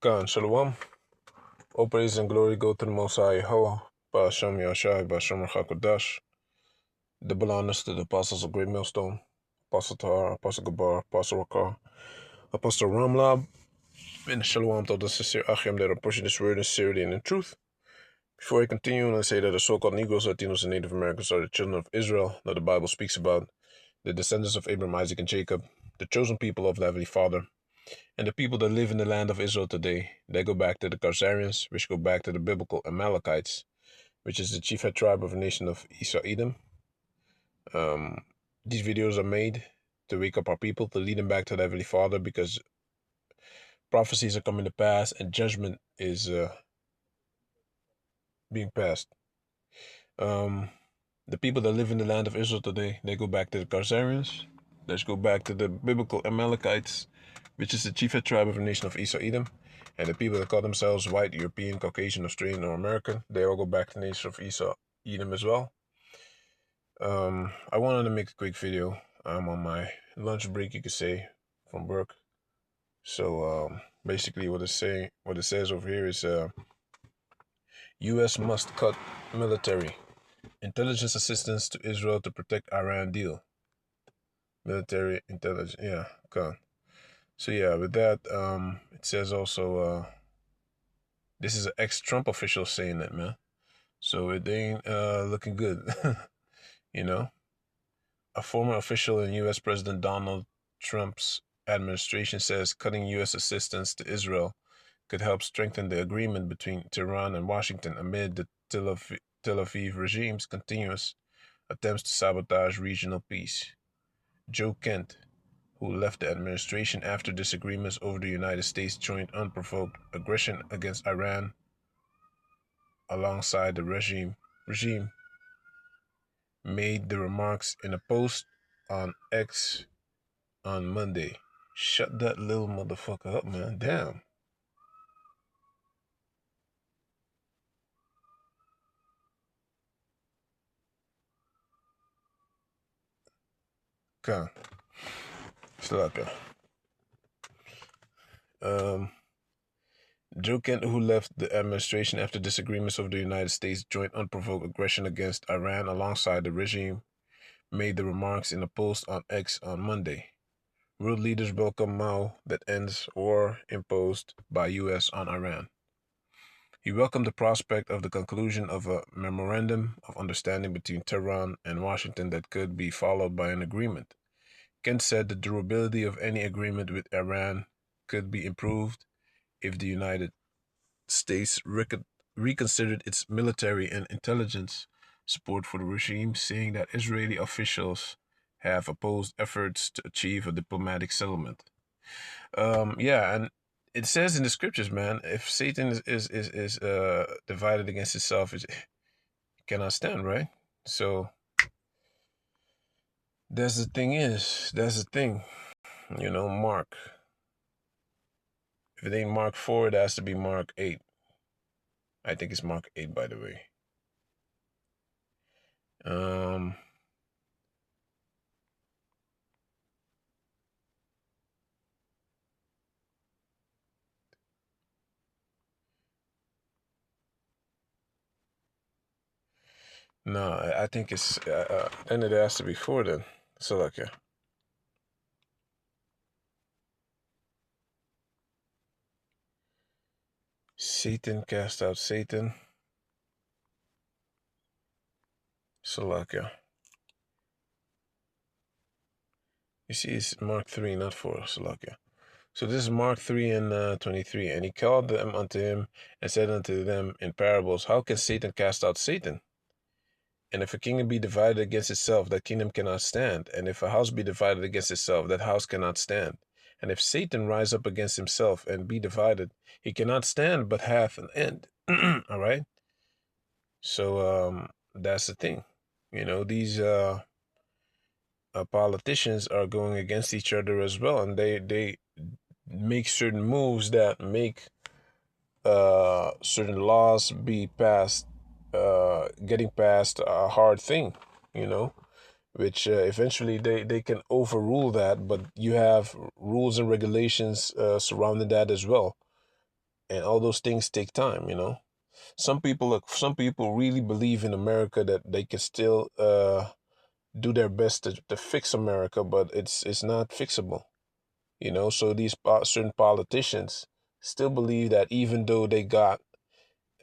Khan, Shalom. All praise and glory go to the Most High Yahweh, Ba'ashem Yashai, Ba'ashem Rachakodash. Double honors to the apostles of Great Millstone, Apostle Tahar, Apostle Gabar, Apostle Rakar, Apostle Ramlab, and Shalom to the sincere Achim that are pushing this word in sincerity and in truth. Before I continue, I want to say that the so-called Negroes, Latinos, and Native Americans are the children of Israel that the Bible speaks about, the descendants of Abraham, Isaac, and Jacob, the chosen people of the Heavenly Father, and the people that live in the land of Israel today. They go back to the Khazarians, which go back to the biblical Amalekites, which is the chief head tribe of the nation of Esau Edom. These videos are made to wake up our people, to lead them back to the Heavenly Father, because prophecies are coming to pass and judgment is being passed. The people that live in the land of Israel today, they go back to the Khazarians. Let's go back to the biblical Amalekites, which is the chief head tribe of the nation of Esau Edom. And the people that call themselves white, European, Caucasian, Australian, or American, they all go back to the nation of Esau Edom as well. I wanted to make a quick video. I'm on my lunch break, you could say, from work. So basically what it says over here is U.S. must cut military intelligence assistance to Israel to protect Iran deal. Military intelligence, yeah, okay. So yeah, with that, it says also, this is an ex-Trump official saying that, man. So it ain't looking good, you know. A former official in U.S. President Donald Trump's administration says cutting U.S. assistance to Israel could help strengthen the agreement between Tehran and Washington amid the Tel Aviv regime's continuous attempts to sabotage regional peace. Joe Kent, who left the administration after disagreements over the United States' joint unprovoked aggression against Iran alongside the regime, made the remarks in a post on X on Monday. Shut that little motherfucker up, man. Damn. Okay. Slaka. Joe Kent, who left the administration after disagreements over the United States' joint unprovoked aggression against Iran alongside the regime, made the remarks in a post on X on Monday. World leaders welcome Mao that ends war imposed by U.S. on Iran. He welcomed the prospect of the conclusion of a memorandum of understanding between Tehran and Washington that could be followed by an agreement. Kent said the durability of any agreement with Iran could be improved if the United States reconsidered its military and intelligence support for the regime, saying that Israeli officials have opposed efforts to achieve a diplomatic settlement. Yeah, and it says in the scriptures, man, if Satan is divided against itself, it cannot stand, right? So that's the thing, you know, Mark. If it ain't Mark 4, it has to be Mark 8. I think it's Mark 8, by the way. No, I think it's then it has to be 4 then. So like, yeah. Satan cast out Satan. Salakia. You see, it's Mark 3, not 4. Salakia. So this is Mark 3 and 23. And he called them unto him and said unto them in parables, how can Satan cast out Satan? And if a kingdom be divided against itself, that kingdom cannot stand. And if a house be divided against itself, that house cannot stand. And if Satan rise up against himself and be divided, he cannot stand, but hath an end. All right? So that's the thing. You know, these politicians are going against each other as well, and they make certain moves that make certain laws be passed, getting passed a hard thing, you know, which eventually they can overrule that, but you have rules and regulations surrounding that as well. and all those things take time, you know. Some people really believe in America, that they can still do their best to fix America, but it's not fixable, you know. So these certain politicians still believe that even though they got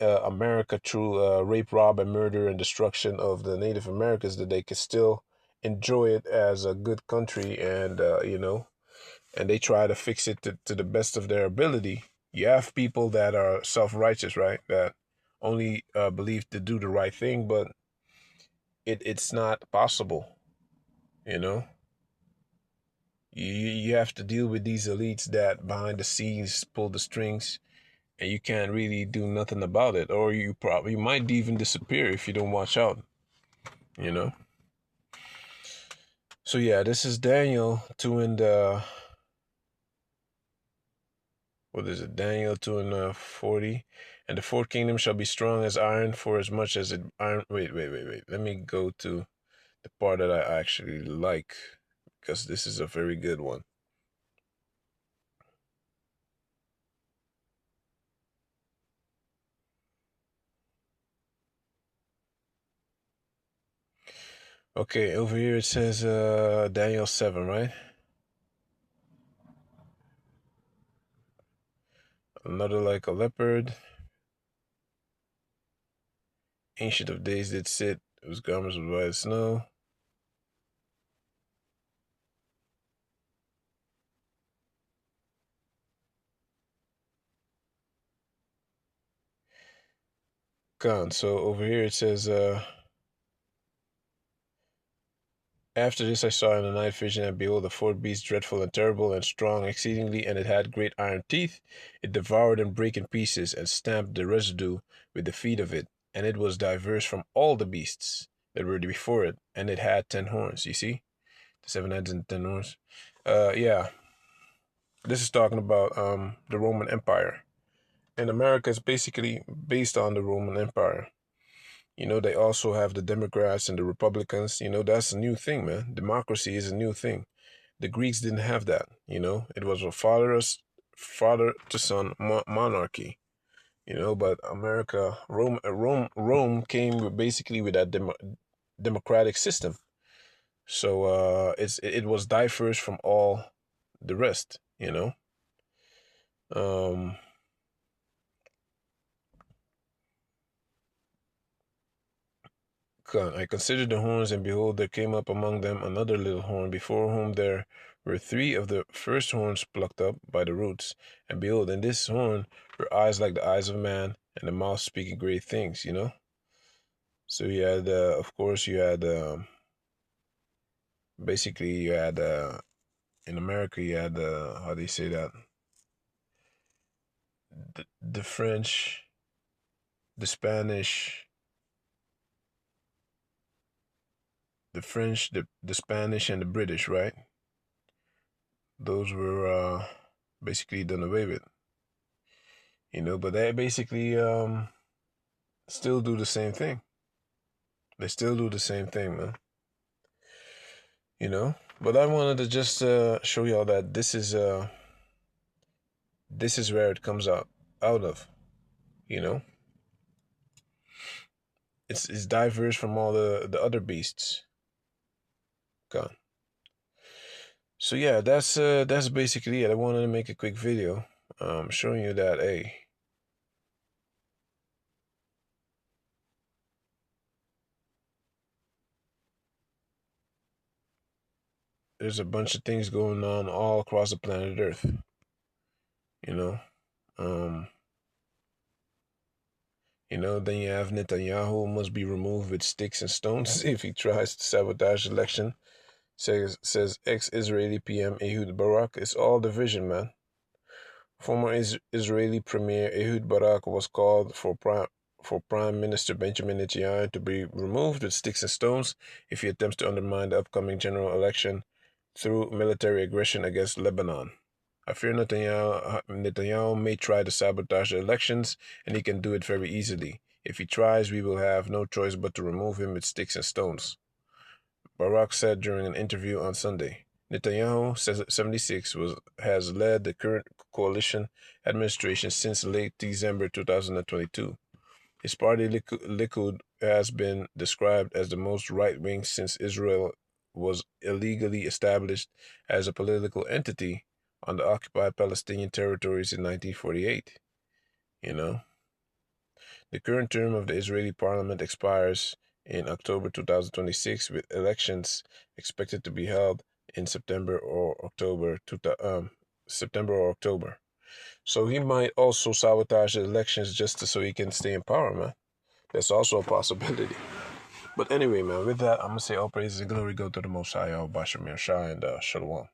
America through rape, rob, and murder and destruction of the Native Americans, that they can still enjoy it as a good country, and you know, and they try to fix it to the best of their ability. You have people that are self-righteous, right? That only believe to do the right thing, but it's not possible, you know. You have to deal with these elites that behind the scenes pull the strings, and you can't really do nothing about it, or you might even disappear if you don't watch out, you know. So yeah, this is Daniel 2 and what is it? Daniel 2 and 40. And the fourth kingdom shall be strong as iron, for as much as it iron. Wait. Let me go to the part that I actually like, because this is a very good one. Okay, over here it says Daniel 7, right? Another like a leopard, ancient of days did sit, whose garments were white as snow. Gone. So over here it says after this I saw in the night vision, and behold, the fourth beast, dreadful and terrible and strong exceedingly, and it had great iron teeth. It devoured and brake in pieces, and stamped the residue with the feet of it. And it was diverse from all the beasts that were before it, and it had 10 horns. You see? The 7 heads and 10 horns. Yeah. This is talking about the Roman Empire. And America is basically based on the Roman Empire. You know, they also have the Democrats and the Republicans. You know, that's a new thing, man. Democracy is a new thing. The Greeks didn't have that. You know, it was a father to son monarchy. You know, but America, Rome came basically with that democratic system. So it was diverse from all the rest. You know, um, I considered the horns, and behold, there came up among them another little horn, before whom there were three of the first horns plucked up by the roots. And behold, in this horn were eyes like the eyes of man, and the mouth speaking great things, you know? So you had, of course, you had, basically, you had, in America, you had, how do you say that? The French, the Spanish, the Spanish, and the British, right? Those were basically done away with, you know, but they basically still do the same thing. They still do the same thing, man. You know, but I wanted to just show y'all that this is where it comes out of, you know. It's diverse from all the other beasts. Gone. So yeah, that's basically it. I wanted to make a quick video showing you that, hey, there's a bunch of things going on all across the planet Earth, you know. Um You know, then you have Netanyahu must be removed with sticks and stones if he tries to sabotage the election. Says ex-Israeli PM Ehud Barak. It's all division, man. Former Israeli Premier Ehud Barak was called for Prime Minister Benjamin Netanyahu to be removed with sticks and stones if he attempts to undermine the upcoming general election through military aggression against Lebanon. I fear Netanyahu may try to sabotage the elections, and he can do it very easily. If he tries, we will have no choice but to remove him with sticks and stones, Barak said during an interview on Sunday. Netanyahu, 76, has led the current coalition administration since late December 2022. His party, Likud, has been described as the most right-wing since Israel was illegally established as a political entity on the occupied Palestinian territories in 1948. You know, the current term of the Israeli parliament expires in October 2026, with elections expected to be held in September or October. September or October. So he might also sabotage the elections so he can stay in power, man. That's also a possibility. But anyway, man, with that, I'm going to say all praise and glory go to the Most High, Bashar Shah, and Shalom.